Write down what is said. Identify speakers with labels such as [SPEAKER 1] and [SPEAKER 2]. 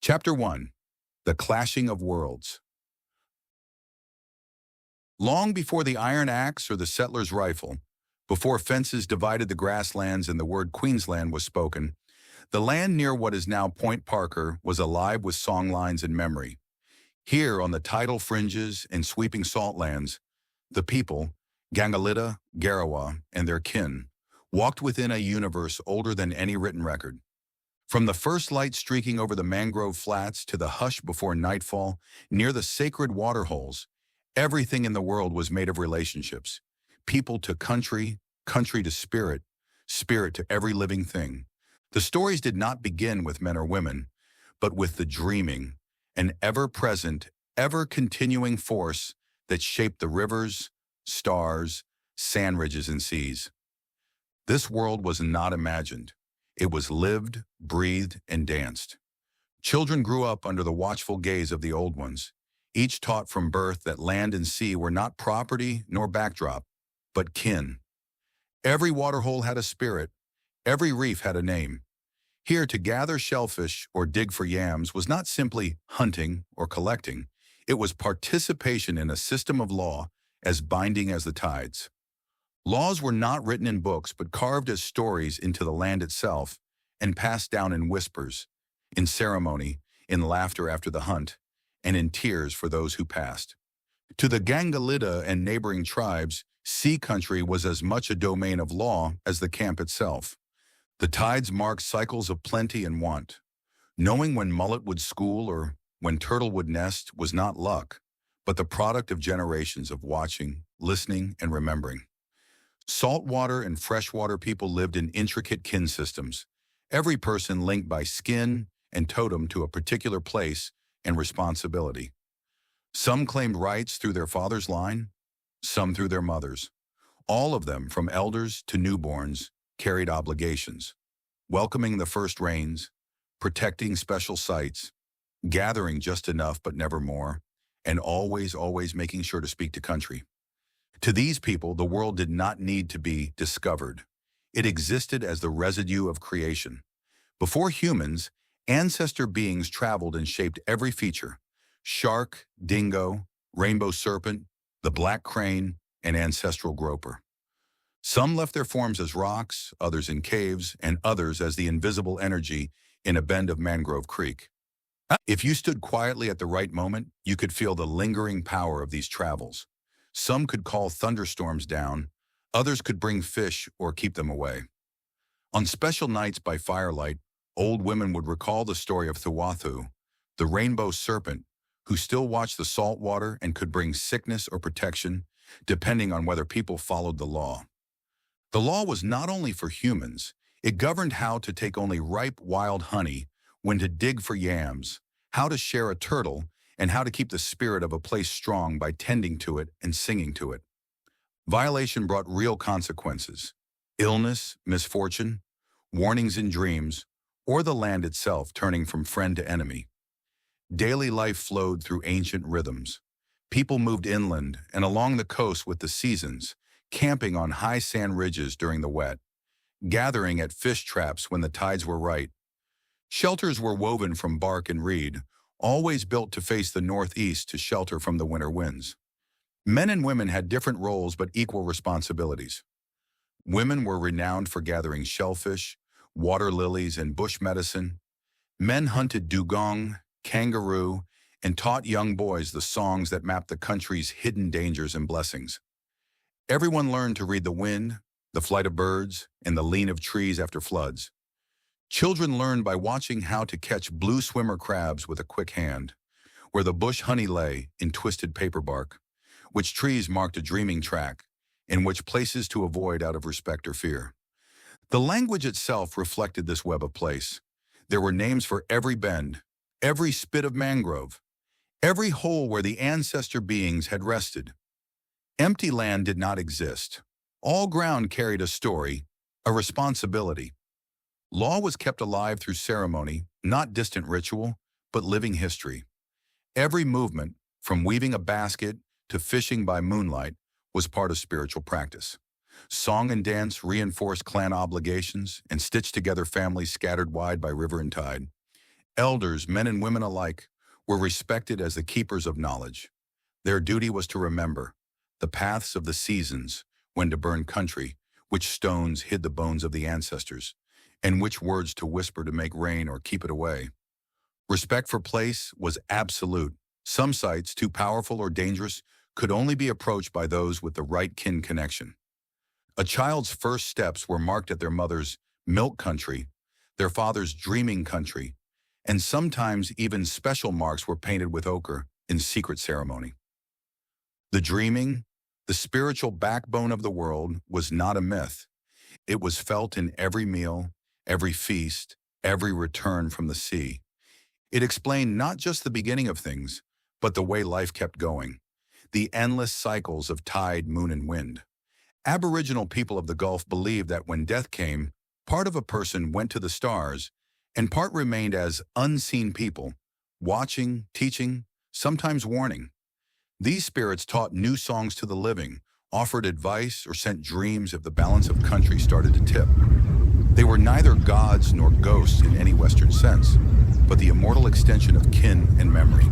[SPEAKER 1] Chapter 1. The Clashing of Worlds. Long before the iron axe or the settler's rifle, before fences divided the grasslands and the word Queensland was spoken, the land near what is now Point Parker was alive with songlines and memory. Here on the tidal fringes and sweeping saltlands, the people, Gangalida, Garawa, and their kin, walked within a universe older than any written record. From the first light streaking over the mangrove flats to the hush before nightfall, near the sacred waterholes, everything in the world was made of relationships. People to country, country to spirit, spirit to every living thing. The stories did not begin with men or women, but with the dreaming, an ever-present, ever-continuing force that shaped the rivers, stars, sand ridges, and seas. This world was not imagined. It was lived, breathed, and danced. Children grew up under the watchful gaze of the old ones, each taught from birth that land and sea were not property nor backdrop, but kin. Every waterhole had a spirit, every reef had a name. Here, to gather shellfish or dig for yams was not simply hunting or collecting. It was participation in a system of law as binding as the tides. Laws were not written in books but carved as stories into the land itself and passed down in whispers, in ceremony, in laughter after the hunt, and in tears for those who passed. To the Gangalida and neighboring tribes, sea country was as much a domain of law as the camp itself. The tides marked cycles of plenty and want. Knowing when mullet would school or when turtle would nest was not luck, but the product of generations of watching, listening, and remembering. Saltwater and freshwater people lived in intricate kin systems, every person linked by skin and totem to a particular place and responsibility. Some claimed rights through their father's line, some through their mother's. All of them, from elders to newborns, carried obligations, welcoming the first rains, protecting special sites, gathering just enough but never more, and always making sure to speak to country. To these people, the world did not need to be discovered. It existed as the residue of creation. Before humans, ancestor beings traveled and shaped every feature: shark, dingo, rainbow serpent, the black crane, and ancestral groper. Some left their forms as rocks, others in caves, and others as the invisible energy in a bend of Mangrove Creek. If you stood quietly at the right moment, you could feel the lingering power of these travels. Some could call thunderstorms down, others could bring fish or keep them away. On special nights by firelight, old women would recall the story of Thuwathu, the rainbow serpent, who still watched the salt water and could bring sickness or protection, depending on whether people followed the law. The law was not only for humans, it governed how to take only ripe wild honey, when to dig for yams, how to share a turtle, and how to keep the spirit of a place strong by tending to it and singing to it. Violation brought real consequences: illness, misfortune, warnings in dreams, or the land itself turning from friend to enemy. Daily life flowed through ancient rhythms. People moved inland and along the coast with the seasons, camping on high sand ridges during the wet, gathering at fish traps when the tides were right. Shelters were woven from bark and reed, always built to face the northeast to shelter from the winter winds. Men and women had different roles but equal responsibilities. Women were renowned for gathering shellfish, water lilies, and bush medicine. Men hunted dugong, kangaroo, and taught young boys the songs that mapped the country's hidden dangers and blessings. Everyone learned to read the wind, the flight of birds, and the lean of trees after floods. Children learned by watching how to catch blue swimmer crabs with a quick hand, where the bush honey lay in twisted paper bark, which trees marked a dreaming track, and which places to avoid out of respect or fear. The language itself reflected this web of place. There were names for every bend, every spit of mangrove, every hole where the ancestor beings had rested. Empty land did not exist. All ground carried a story, a responsibility. Law was kept alive through ceremony, not distant ritual, but living history. Every movement, from weaving a basket to fishing by moonlight, was part of spiritual practice. Song and dance reinforced clan obligations and stitched together families scattered wide by river and tide. Elders, men and women alike, were respected as the keepers of knowledge. Their duty was to remember the paths of the seasons, when to burn country, which stones hid the bones of the ancestors, and which words to whisper to make rain or keep it away. Respect for place was absolute. Some sites, too powerful or dangerous, could only be approached by those with the right kin connection. A child's first steps were marked at their mother's milk country, their father's dreaming country, and sometimes even special marks were painted with ochre in secret ceremony. The dreaming, the spiritual backbone of the world, was not a myth. It was felt in every meal, every feast, every return from the sea. It explained not just the beginning of things, but the way life kept going, the endless cycles of tide, moon, and wind. Aboriginal people of the Gulf believed that when death came, part of a person went to the stars, and part remained as unseen people, watching, teaching, sometimes warning. These spirits taught new songs to the living, offered advice, or sent dreams if the balance of country started to tip. They were neither gods nor ghosts in any Western sense, but the immortal extension of kin and memory.